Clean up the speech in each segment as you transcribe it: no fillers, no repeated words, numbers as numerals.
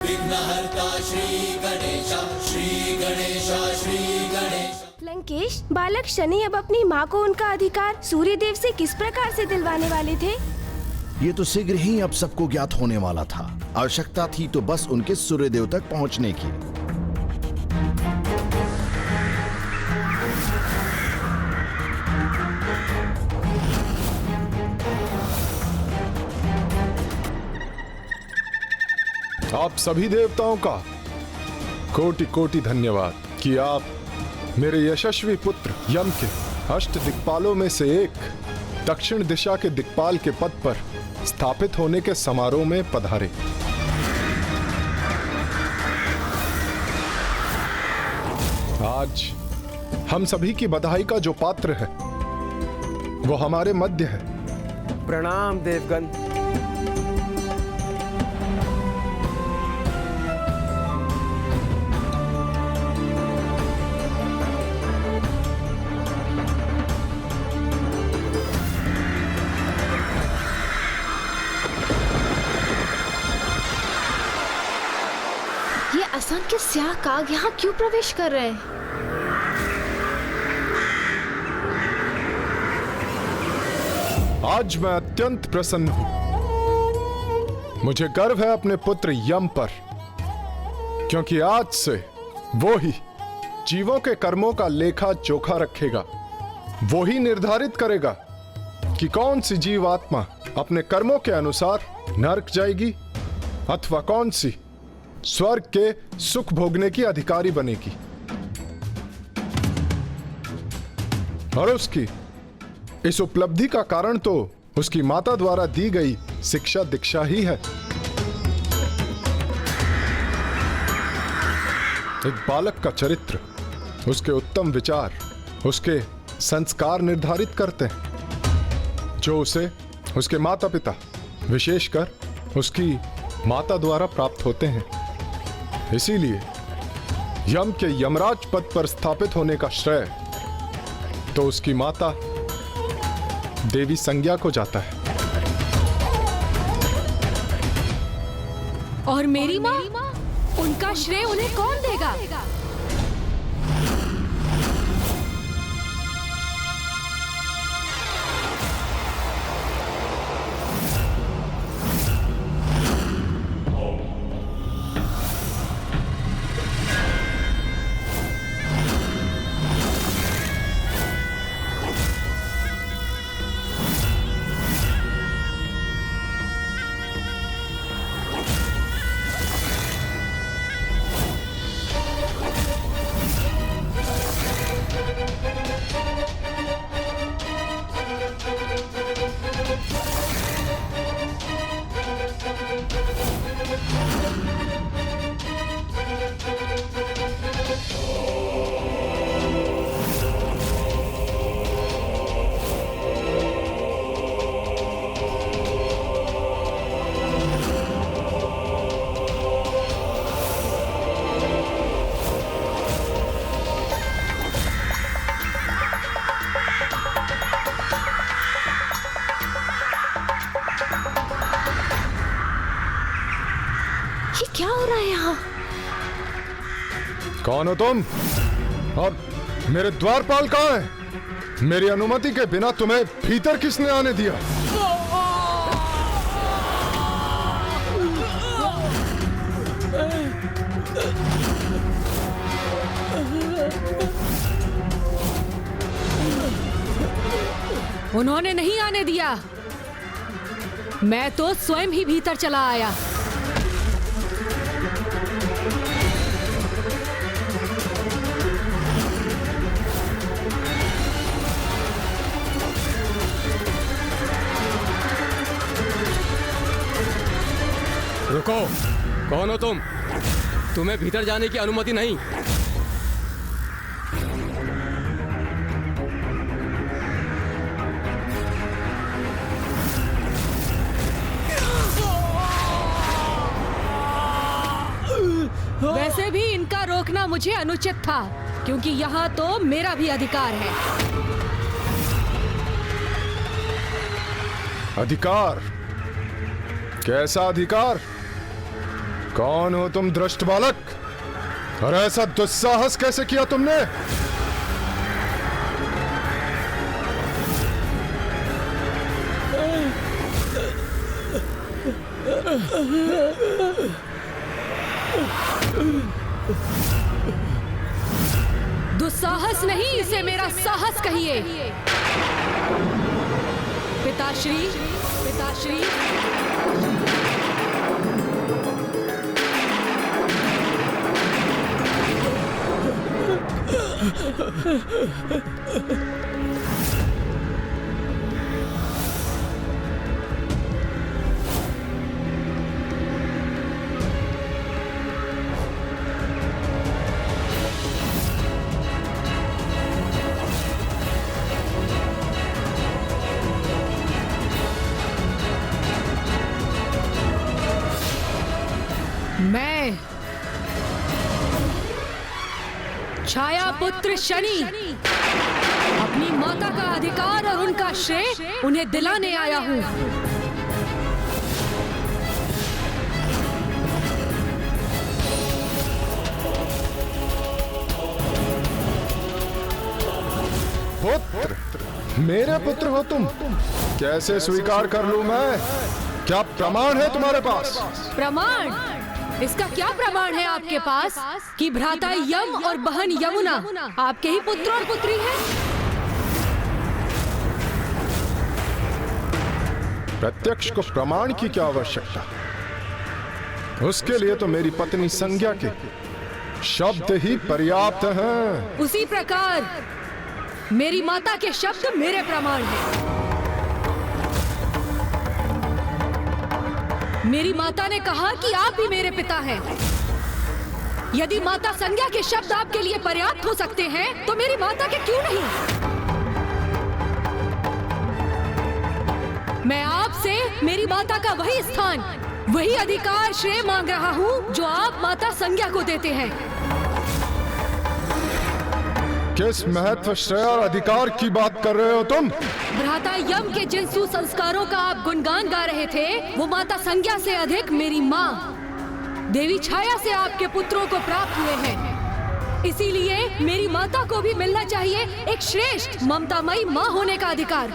विघ्नहर्ता श्री गणेश, श्री गणेश, श्री गणेश। लंकेश, बालक शनि अब अपनी माँ को उनका अधिकार सूर्यदेव से किस प्रकार से दिलवाने वाले थे? ये तो शीघ्र ही अब सबको ज्ञात होने वाला था। आवश्यकता थी तो बस उनके सूर्यदेव तक पहुंचने की। आप सभी देवताओं का कोटि कोटि धन्यवाद कि आप मेरे यशस्वी पुत्र यम के अष्ट दिक्पालों में से एक दक्षिण दिशा के दिक्पाल के पद पर स्थापित होने के समारोह में पधारे। आज हम सभी की बधाई का जो पात्र है वो हमारे मध्य है। प्रणाम देवगण। असंख्य स्याह काग यहाँ क्यों प्रवेश कर रहे हैं? आज मैं अत्यंत प्रसन्न हूं। मुझे गर्व है अपने पुत्र यम पर, क्योंकि आज से वो ही जीवों के कर्मों का लेखा जोखा रखेगा। वो ही निर्धारित करेगा कि कौन सी जीव आत्मा अपने कर्मों के अनुसार नरक जाएगी अथवा कौन सी स्वर्ग के सुख भोगने की अधिकारी बनेगी। और उसकी इस उपलब्धि का कारण तो उसकी माता द्वारा दी गई शिक्षा दीक्षा ही है। एक बालक का चरित्र, उसके उत्तम विचार, उसके संस्कार निर्धारित करते हैं, जो उसे उसके माता पिता, विशेषकर उसकी माता द्वारा प्राप्त होते हैं। इसीलिए यम के यमराज पद पर स्थापित होने का श्रेय तो उसकी माता देवी संज्ञा को जाता है। और मेरी माँ, उनका श्रेय उन्हें कौन देगा? क्या हो रहा है यहाँ? कौन हो तुम? और मेरे द्वारपाल कहाँ है? मेरी अनुमति के बिना तुम्हें भीतर किसने आने दिया? उन्होंने नहीं आने दिया, मैं तो स्वयं ही भीतर चला आया। रुको, कौन हो तुम? तुम्हें भीतर जाने की अनुमति नहीं। वैसे भी इनका रोकना मुझे अनुचित था, क्योंकि यहाँ तो मेरा भी अधिकार है। अधिकार? कैसा अधिकार? कौन हो तुम दुष्ट बालक? और ऐसा दुस्साहस कैसे किया तुमने? दुस्साहस नहीं, इसे मेरा साहस कहिए। पिताश्री, पिताश्री, मैं छाया पुत्र शनि अपनी माता का अधिकार और उनका श्रेय उन्हें दिलाने आया हूं। पुत्र? मेरे पुत्र हो तुम? कैसे स्वीकार कर लूं मैं? क्या प्रमाण है तुम्हारे पास? प्रमाण? इसका क्या प्रमाण है आपके पास कि भ्राता यम और बहन यमुना आपके ही पुत्र और पुत्री हैं? प्रत्यक्ष को प्रमाण की क्या आवश्यकता? उसके लिए तो मेरी पत्नी संज्ञा के शब्द ही पर्याप्त हैं। उसी प्रकार मेरी माता के शब्द मेरे प्रमाण हैं। मेरी माता ने कहा कि आप भी मेरे पिता हैं। यदि माता संज्ञा के शब्द आपके लिए पर्याप्त हो सकते हैं, तो मेरी माता के क्यों नहीं? मैं आपसे मेरी माता का वही स्थान, वही अधिकार, श्रेय मांग रहा हूँ जो आप माता संज्ञा को देते हैं। किस महत्व, श्रेय और अधिकार की बात कर रहे हो तुम? भ्राता यम के जिन सुसंस्कारों का आप गुणगान गा रहे थे, वो माता संज्ञा से अधिक मेरी माँ देवी छाया से आपके पुत्रों को प्राप्त हुए हैं। इसीलिए मेरी माता को भी मिलना चाहिए एक श्रेष्ठ ममतामयी माँ होने का अधिकार।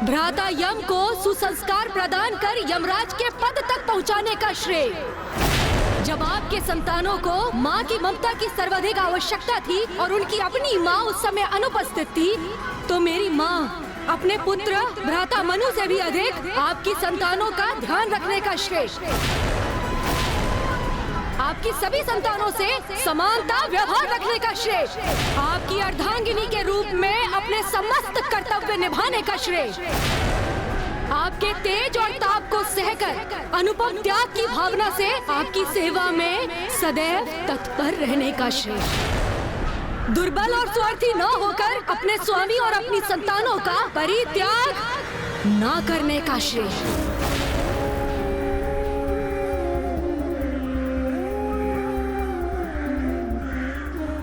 भ्राता यम को सुसंस्कार प्रदान कर यमराज के पद तक पहुँचाने का श्रेय। जब आपके संतानों को माँ की ममता की सर्वाधिक आवश्यकता थी और उनकी अपनी माँ उस समय अनुपस्थित थी, तो मेरी माँ अपने पुत्र भ्राता मनु से भी अधिक आपकी संतानों का ध्यान रखने का श्रेय, आपकी सभी संतानों से समानता व्यवहार रखने का श्रेय, आपकी अर्धांगिनी के रूप में अपने समस्त कर्तव्य निभाने का श्रेय, आपके तेज और ताप को सहकर अनुपम त्याग की भावना से आपकी सेवा में सदैव तत्पर रहने का श्रेय, दुर्बल और स्वार्थी न होकर अपने स्वामी और अपनी संतानों का परित्याग न करने का श्रेय।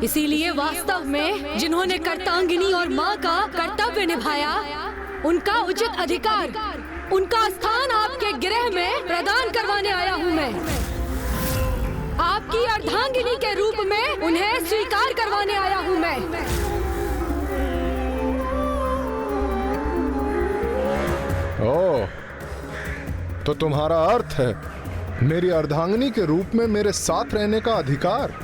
इसीलिए वास्तव में जिन्होंने कर्तांगिनी और माँ का कर्तव्य निभाया, उनका उचित अधिकार, उनका स्थान आपके गृह में प्रदान करवाने आया हूँ मैं। आपकी अर्धांगिनी के रूप में उन्हें स्वीकार करवाने आया हूँ मैं। ओह, तो तुम्हारा अर्थ है मेरी अर्धांगिनी के रूप में मेरे साथ रहने का अधिकार।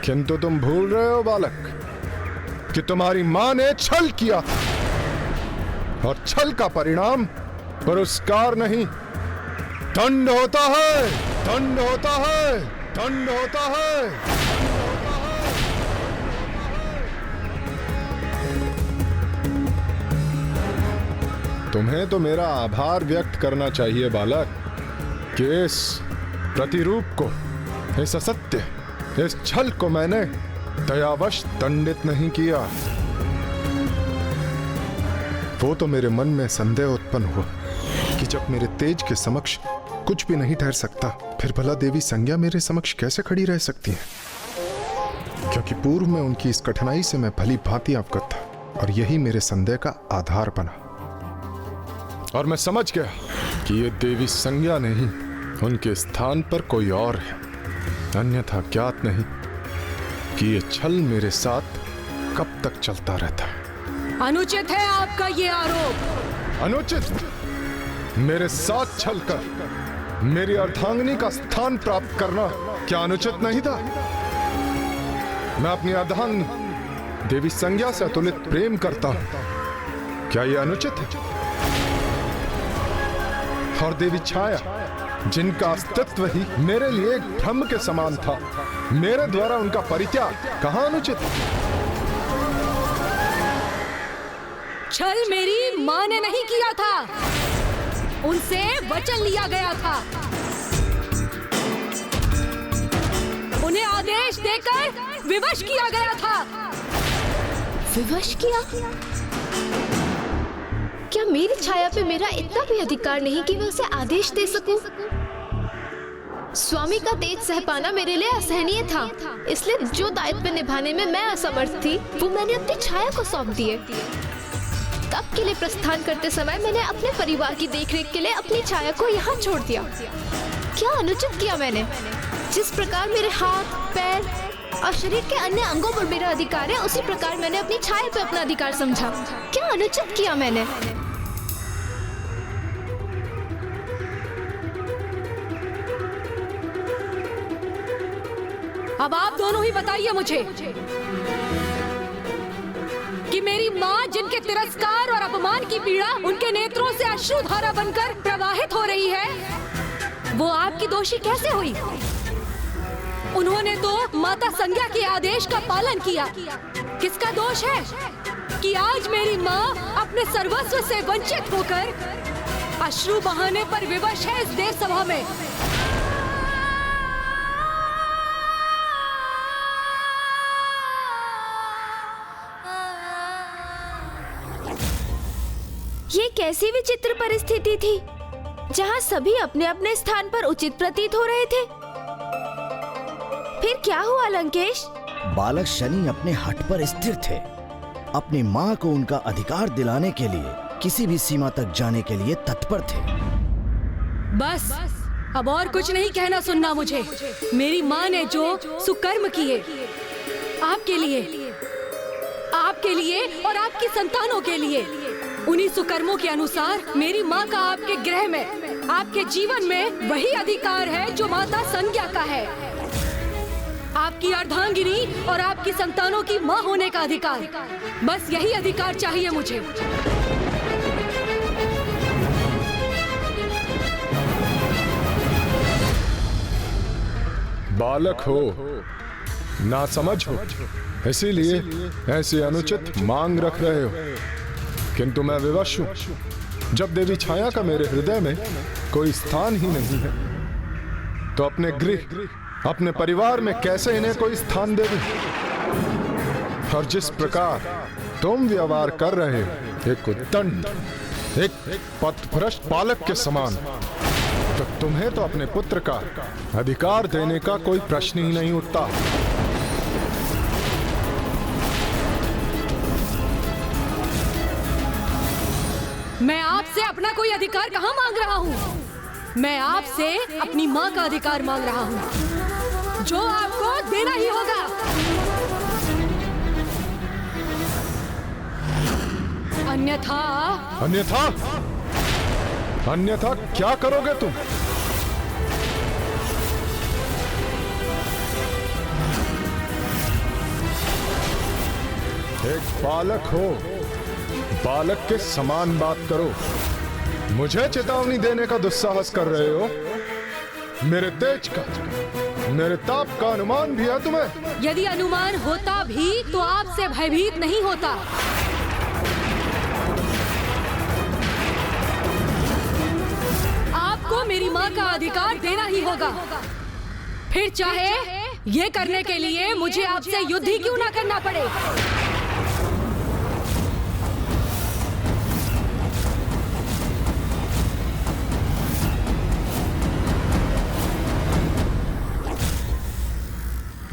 किंतु तुम भूल रहे हो बालक कि तुम्हारी माँ ने छल किया, और छल का परिणाम पुरस्कार नहीं, दंड होता है, दंड होता है, दंड होता है। तुम्हें तो मेरा आभार व्यक्त करना चाहिए बालक कि इस प्रतिरूप को, इस असत्य, इस छल को मैंने दयावश दंडित नहीं किया। वो तो मेरे मन में संदेह उत्पन्न हुआ कि जब मेरे तेज के समक्ष कुछ भी नहीं ठहर सकता, फिर भला देवी संज्ञा मेरे समक्ष कैसे खड़ी रह सकती है? क्योंकि पूर्व में उनकी इस कठिनाई से मैं भली भांति अवगत था, और यही मेरे संदेह का आधार बना। और मैं समझ गया कि ये देवी संज्ञा नहीं, उनके स्थान पर कोई और है। अन्यथा ज्ञात नहीं कि ये छल मेरे साथ कब तक चलता रहता है। अनुचित है आपका ये आरोप। अनुचित? मेरे साथ छलकर मेरी अर्धांगिनी का स्थान प्राप्त करना क्या अनुचित नहीं था? मैं अपनी अर्धांगिनी देवी संज्ञा से अतुलित प्रेम करता हूं, क्या यह अनुचित है? और देवी छाया, जिनका अस्तित्व ही मेरे लिए एक भ्रम के समान था, मेरे द्वारा उनका परित्याग कहां अनुचित? छल मेरी मां ने नहीं किया था, उनसे वचन लिया गया था। उन्हें आदेश देकर विवश किया गया था। विवश किया? क्या मेरी छाया पे मेरा इतना भी अधिकार नहीं कि मैं उसे आदेश दे सकूं? स्वामी का तेज सह पाना मेरे लिए असहनीय था, इसलिए जो दायित्व निभाने में मैं असमर्थ थी वो मैंने अपनी छाया को सौंप दिए। तब के लिए प्रस्थान करते समय मैंने अपने परिवार की देखरेख के लिए अपनी छाया को यहाँ छोड़ दिया। क्या अनुचित किया मैंने? जिस प्रकार मेरे हाथ, पैर और शरीर के अन्य अंगों पर मेरा अधिकार है, उसी प्रकार मैंने अपनी छाया पे अपना अधिकार समझा। क्या अनुचित किया मैंने? अब आप दोनों ही बताइए मुझे कि मेरी माँ, जिनके तिरस्कार और अपमान की पीड़ा उनके नेत्रों से अश्रुधारा बनकर प्रवाहित हो रही है, वो आपकी दोषी कैसे हुई? उन्होंने तो माता संज्ञा के आदेश का पालन किया। किसका दोष है कि आज मेरी माँ अपने सर्वस्व से वंचित होकर अश्रु बहाने पर विवश है इस देव सभा में? ये कैसी विचित्र परिस्थिति थी जहाँ सभी अपने अपने स्थान पर उचित प्रतीत हो रहे थे। फिर क्या हुआ लंकेश? बालक शनि अपने हठ पर स्थिर थे। अपनी माँ को उनका अधिकार दिलाने के लिए किसी भी सीमा तक जाने के लिए तत्पर थे। बस अब और कुछ नहीं कहना सुनना मुझे। मेरी माँ ने जो सुकर्म किए आपके लिए और आपकी संतानों के लिए, उन्हीं सुकर्मों के अनुसार मेरी माँ का आपके गृह में, आपके जीवन में वही अधिकार है जो माता संज्ञा का है। आपकी अर्धांगिनी और आपकी संतानों की माँ होने का अधिकार। बस यही अधिकार चाहिए मुझे। बालक हो, ना समझ हो, इसीलिए ऐसी अनुचित मांग रख रहे हो। किंतु मैं विवश हूं। जब देवी छाया का मेरे हृदय में कोई स्थान ही नहीं है, तो अपने गृह, अपने परिवार में कैसे इन्हें कोई स्थान दे दूं? और जिस प्रकार तुम व्यवहार कर रहे हो, एक उद्दंड, एक पथभ्रष्ट बालक के समान, तो तुम्हें तो अपने पुत्र का अधिकार देने का कोई प्रश्न ही नहीं उठता। मैं आपसे अपना कोई अधिकार कहाँ मांग रहा हूँ? मैं आपसे अपनी माँ का अधिकार मांग रहा हूँ, जो आपको देना ही होगा। अन्यथा अन्यथा अन्यथा क्या करोगे तुम? एक बालक हो, बालक के समान बात करो। मुझे चेतावनी देने का दुस्साहस कर रहे हो? मेरे तेज का, मेरे ताप का अनुमान भी है तुम्हें? यदि अनुमान होता भी तो आपसे भयभीत नहीं होता। आपको मेरी माँ का अधिकार देना ही होगा, फिर चाहे ये करने के लिए मुझे आपसे युद्ध ही क्यों ना करना पड़े।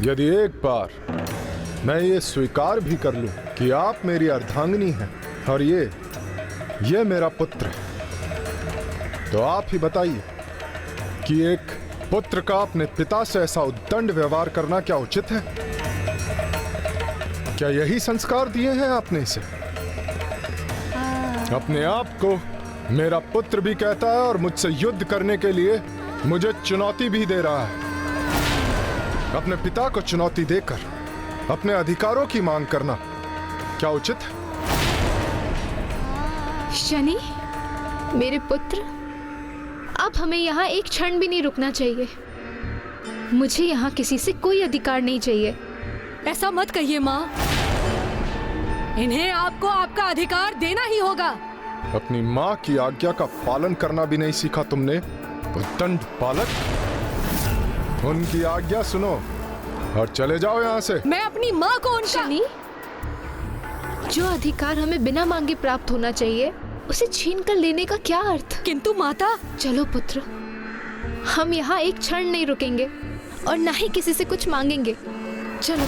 यदि एक बार मैं ये स्वीकार भी कर लूं कि आप मेरी अर्धांगिनी हैं और ये मेरा पुत्र है, तो आप ही बताइए कि एक पुत्र का अपने पिता से ऐसा उद्दंड व्यवहार करना क्या उचित है? क्या यही संस्कार दिए हैं आपने इसे? अपने आप को मेरा पुत्र भी कहता है और मुझसे युद्ध करने के लिए मुझे चुनौती भी दे रहा है। अपने पिता को चुनौती देकर अपने अधिकारों की मांग करना क्या उचित है? शनि, मेरे पुत्र, अब हमें यहाँ एक क्षण भी नहीं रुकना चाहिए। मुझे यहाँ किसी से कोई अधिकार नहीं चाहिए। ऐसा मत कहिए माँ, इन्हें आपको आपका अधिकार देना ही होगा। अपनी माँ की आज्ञा का पालन करना भी नहीं सीखा तुमने, उद्दंड बालक। उनकी आज्ञा सुनो और चले जाओ यहाँ से। मैं अपनी माँ को उनका शनि, जो अधिकार हमें बिना मांगे प्राप्त होना चाहिए उसे छीन कर लेने का क्या अर्थ? किंतु माता। चलो पुत्र, हम यहाँ एक क्षण नहीं रुकेंगे और ना ही किसी से कुछ मांगेंगे। चलो।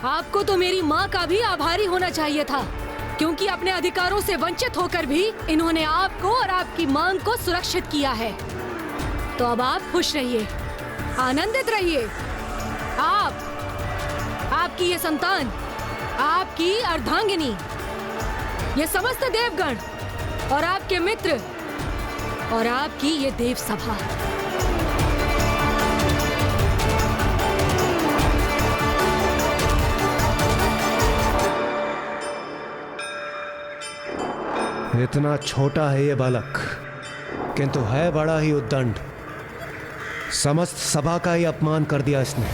आपको तो मेरी माँ का भी आभारी होना चाहिए था, क्योंकि अपने अधिकारों से वंचित होकर भी इन्होंने आपको और आपकी मांग को सुरक्षित किया है। तो अब आप खुश रहिए, आनंदित रहिए। आपकी ये संतान, आपकी अर्धांगिनी, ये समस्त देवगण और आपके मित्र और आपकी ये देव सभा, इतना छोटा है ये बालक, किंतु है बड़ा ही उद्दंड। समस्त सभा का ही अपमान कर दिया इसने।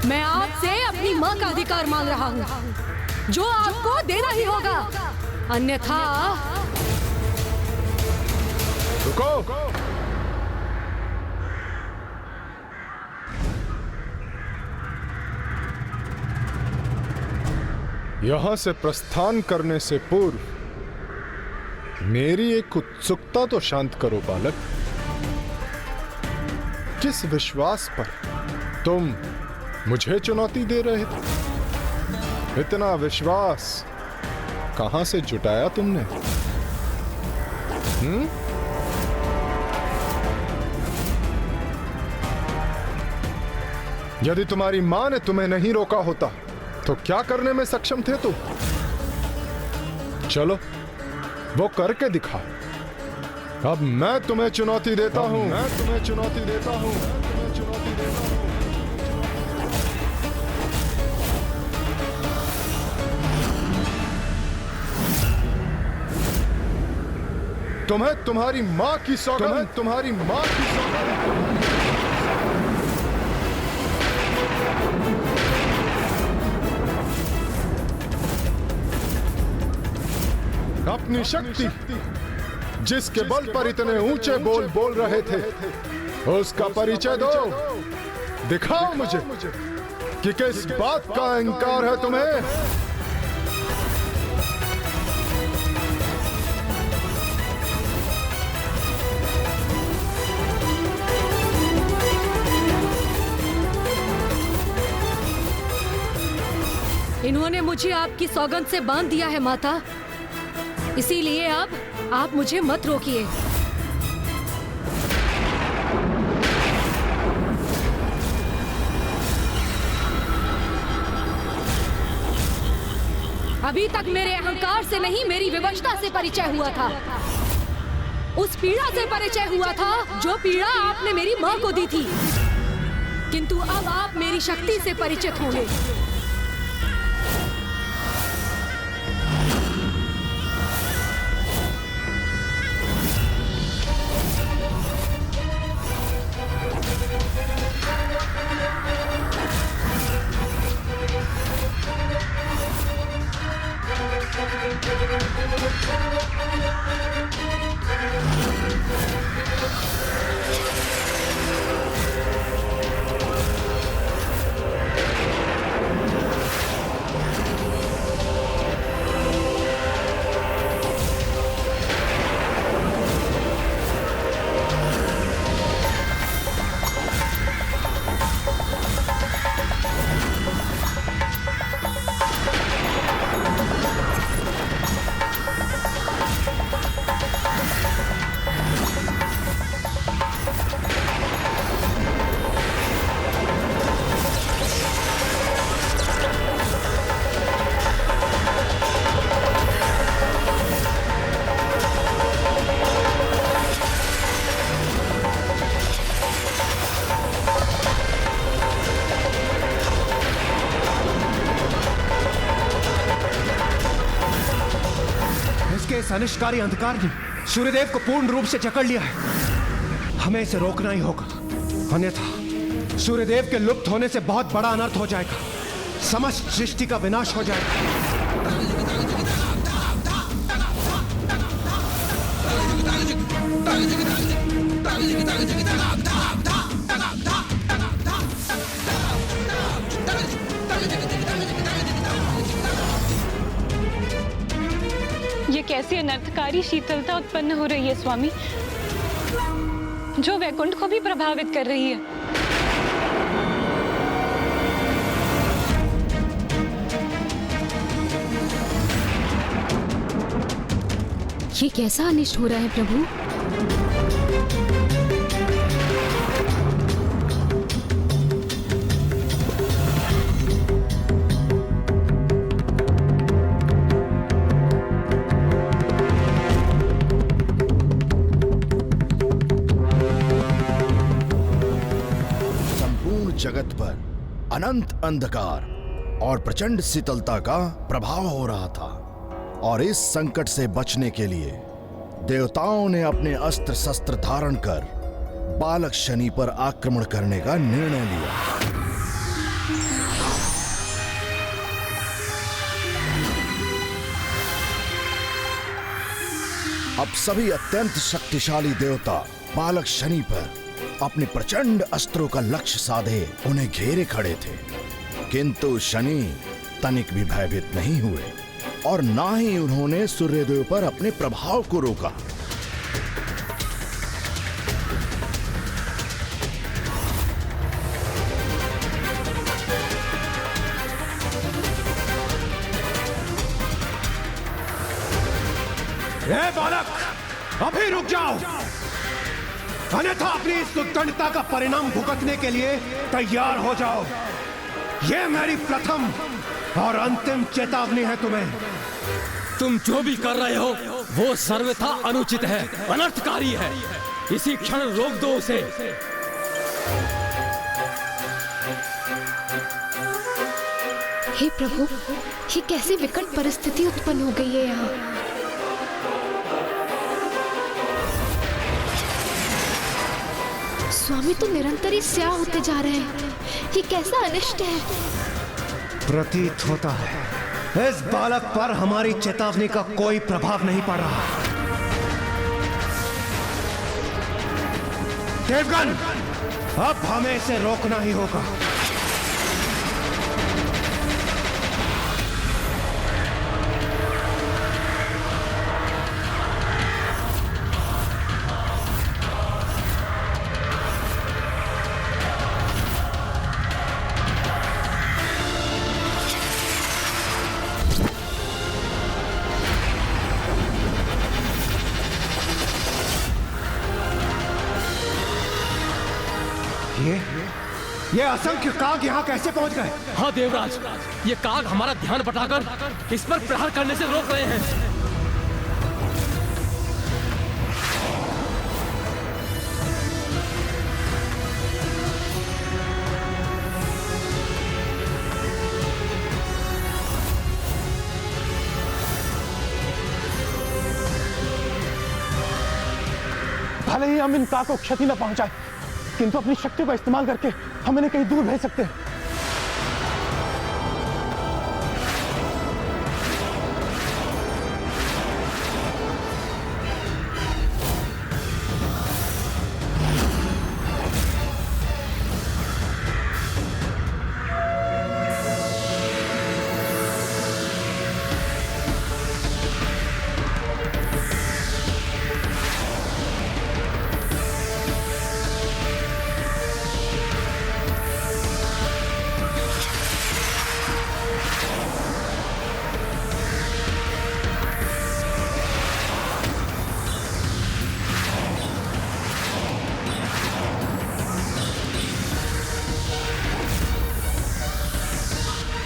मैं आपसे अपनी माँ का अधिकार मांग रहा हूँ, जो आपको देना ही होगा, अन्यथा। रुको। यहां से प्रस्थान करने से पूर्व मेरी एक उत्सुकता तो शांत करो बालक। किस विश्वास पर तुम मुझे चुनौती दे रहे थे? इतना विश्वास कहां से जुटाया तुमने? यदि तुम्हारी मां ने तुम्हें नहीं रोका होता तो क्या करने में सक्षम थे तुम? चलो वो करके दिखाओ। अब मैं तुम्हें चुनौती देता हूं। तुम्हें तुम्हारी मां की सौगंध, अपनी शक्ति, जिसके बल पर इतने ऊंचे बोल रहे थे, उसका परिचय दो। दिखाओ मुझे कि किस बात का अहंकार है तुम्हें। इन्होंने मुझे आपकी सौगंध से बांध दिया है माता, इसीलिए अब आप मुझे मत रोकिए। अभी तक मेरे अहंकार से नहीं, मेरी विवशता से परिचय हुआ था। उस पीड़ा से परिचय हुआ था जो पीड़ा आपने मेरी मां को दी थी। किंतु अब आप मेरी शक्ति से परिचित होंगे। अनिष्टकारी अंधकार ने सूर्यदेव को पूर्ण रूप से जकड़ लिया है। हमें इसे रोकना ही होगा, अन्यथा सूर्यदेव के लुप्त होने से बहुत बड़ा अनर्थ हो जाएगा। समस्त सृष्टि का विनाश हो जाएगा। ये कैसी अनर्थकारी शीतलता उत्पन्न हो रही है स्वामी, जो वैकुंठ को भी प्रभावित कर रही है। ये कैसा अनिष्ट हो रहा है प्रभु? जगत पर अनंत अंधकार और प्रचंड शीतलता का प्रभाव हो रहा था, और इस संकट से बचने के लिए देवताओं ने अपने अस्त्र शस्त्र धारण कर बालक शनि पर आक्रमण करने का निर्णय लिया। अब सभी अत्यंत शक्तिशाली देवता बालक शनि पर अपने प्रचंड अस्त्रों का लक्ष्य साधे उन्हें घेरे खड़े थे, किंतु शनि तनिक भी भयभीत नहीं हुए और ना ही उन्होंने सूर्यदेव पर अपने प्रभाव को रोका। ए बालक, अभी रुक जाओ, अन्यथा अपनी इस उद्दंडता का परिणाम भुगतने के लिए तैयार हो जाओ। यह मेरी प्रथम और अंतिम चेतावनी है तुम्हें। तुम जो भी कर रहे हो वो सर्वथा अनुचित है, अनर्थकारी है। इसी क्षण रोक दो उसे। हे प्रभु, ये कैसी विकट परिस्थिति उत्पन्न हो गई है यहाँ। स्वामी तो निरंतर ही स्याह होते जा रहे हैं। ये कैसा अनिष्ट है। प्रतीत होता है इस बालक पर हमारी चेतावनी का कोई प्रभाव नहीं पड़ रहा। देवगण, अब हमें इसे रोकना ही होगा। ये असंख्य काग यहाँ कैसे पहुंच गए? हाँ देवराज, ये काग हमारा ध्यान बटाकर इस पर प्रहार करने से रोक रहे हैं। भले ही हम इन काग को क्षति न पहुंचाए, किंतु अपनी शक्ति का इस्तेमाल करके हम इन्हें कहीं दूर भेज सकते हैं।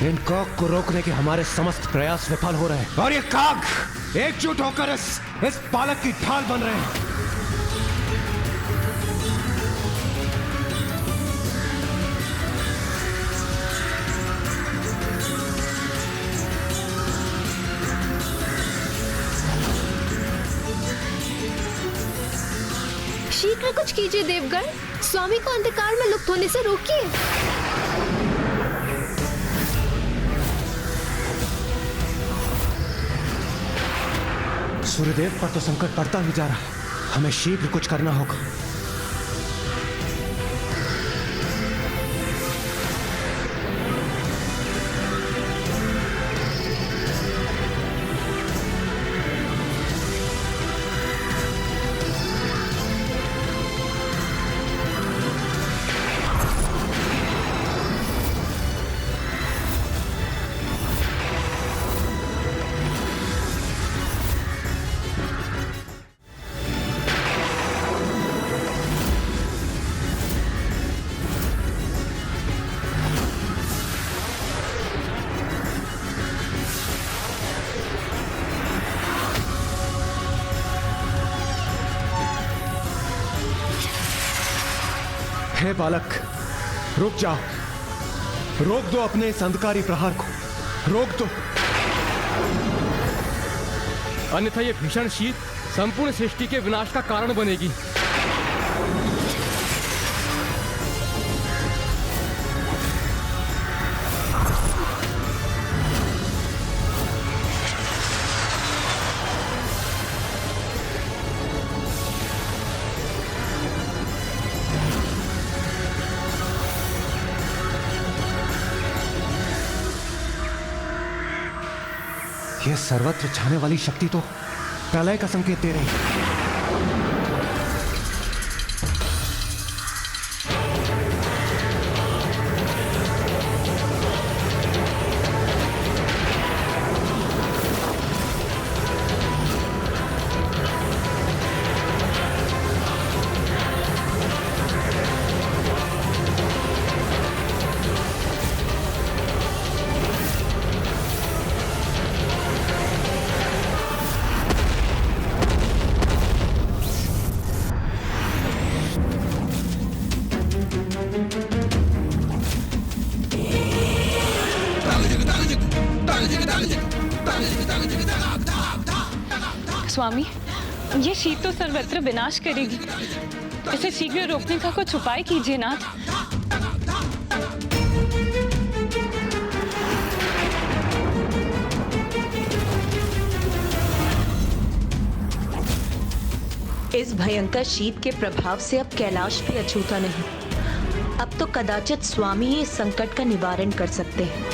इन काग को रोकने के हमारे समस्त प्रयास विफल हो रहे हैं, और ये काग एकजुट होकर इस बालक की ढाल बन रहे हैं। कीजिए देवगण, स्वामी को अंधकार में लुप्त होने से रोकिए। सूर्यदेव पर तो संकट बढ़ता ही जा रहा है, हमें शीघ्र कुछ करना होगा। हे बालक, रुक जाओ, रोक दो अपने इस अंधकारी प्रहार को, रोक दो। अन्यथा ये भीषण शीत संपूर्ण सृष्टि के विनाश का कारण बनेगी। यह सर्वत्र छाने वाली शक्ति तो प्रलय का संकेत दे रही है। स्वामी, ये शीत तो सर्वत्र विनाश करेगी, इसे शीघ्र रोकने का कुछ उपाय कीजिए नाथ। इस भयंकर शीत के प्रभाव से अब कैलाश भी अछूता नहीं। अब तो कदाचित स्वामी ही इस संकट का निवारण कर सकते हैं।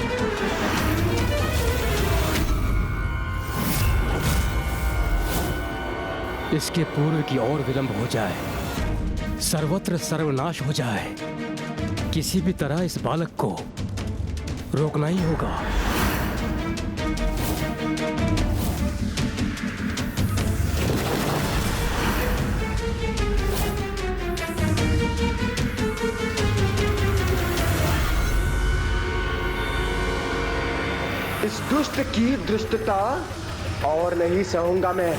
इसके पूर्व की और विलंब हो जाए, सर्वत्र सर्वनाश हो जाए, किसी भी तरह इस बालक को रोकना ही होगा। इस दुष्ट की दुष्टता और नहीं सहूंगा मैं।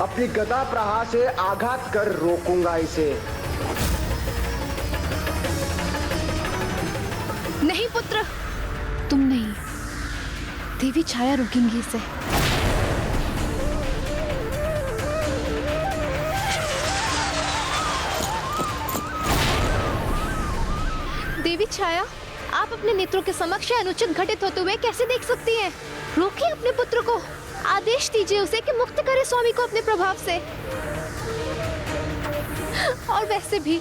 अपनी गदा प्रहार से आघात कर रोकूंगा इसे। नहीं पुत्र, तुम नहीं, देवी छाया रोकेंगी इसे। देवी छाया, आप अपने नेत्रों के समक्ष अनुचित घटित होते हुए कैसे देख सकती हैं? रोकिए अपने पुत्र को, आदेश दीजिए उसे कि मुक्त करे स्वामी को अपने प्रभाव से। और वैसे भी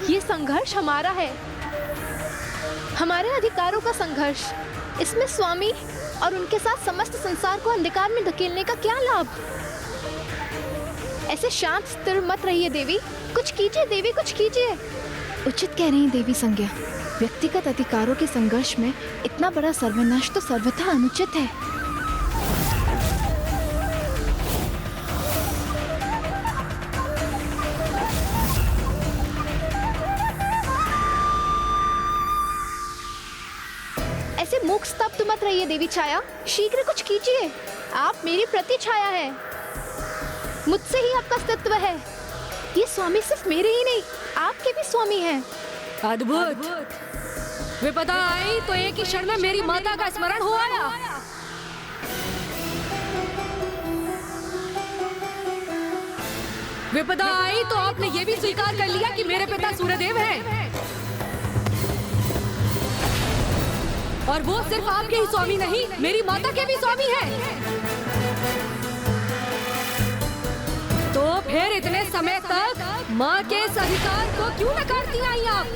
ये संघर्ष हमारा है, हमारे अधिकारों का संघर्ष। इसमें स्वामी और उनके साथ समस्त संसार को अंधकार में धकेलने का क्या लाभ? ऐसे शांत स्थिर मत रहिए देवी, कुछ कीजिए देवी, कुछ कीजिए। उचित कह रही देवी संज्ञा, व्यक्तिगत अधिकारों के संघर्ष में इतना बड़ा सर्वनाश तो सर्वथा अनुचित है। ऐसे मूक स्तब्ध मत रहिए देवी छाया, शीघ्र कुछ कीजिए। आप मेरी प्रति छाया है, मुझसे ही आपका अस्तित्व है। ये स्वामी सिर्फ मेरे ही नहीं, आपके भी स्वामी हैं। अद्भुत। विपदा आई तो एक ही क्षण में मेरी माता का स्मरण हो आया। विपदा आई तो आपने ये भी स्वीकार कर लिया कि मेरे पिता सूर्यदेव हैं। और वो सिर्फ आपके ही स्वामी नहीं, मेरी माता के भी स्वामी हैं। तो फिर इतने समय तक माँ के इस अधिकार को क्यों नकारती आई आप?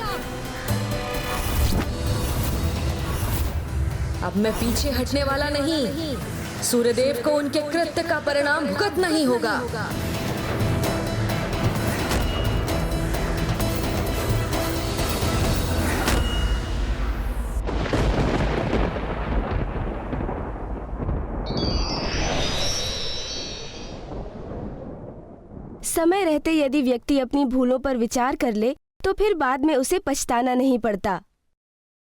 अब मैं पीछे हटने वाला नहीं। सूर्यदेव को उनके कृत्य का परिणाम भुगतना ही होगा। समय रहते यदि व्यक्ति अपनी भूलों पर विचार कर ले तो फिर बाद में उसे पछताना नहीं पड़ता।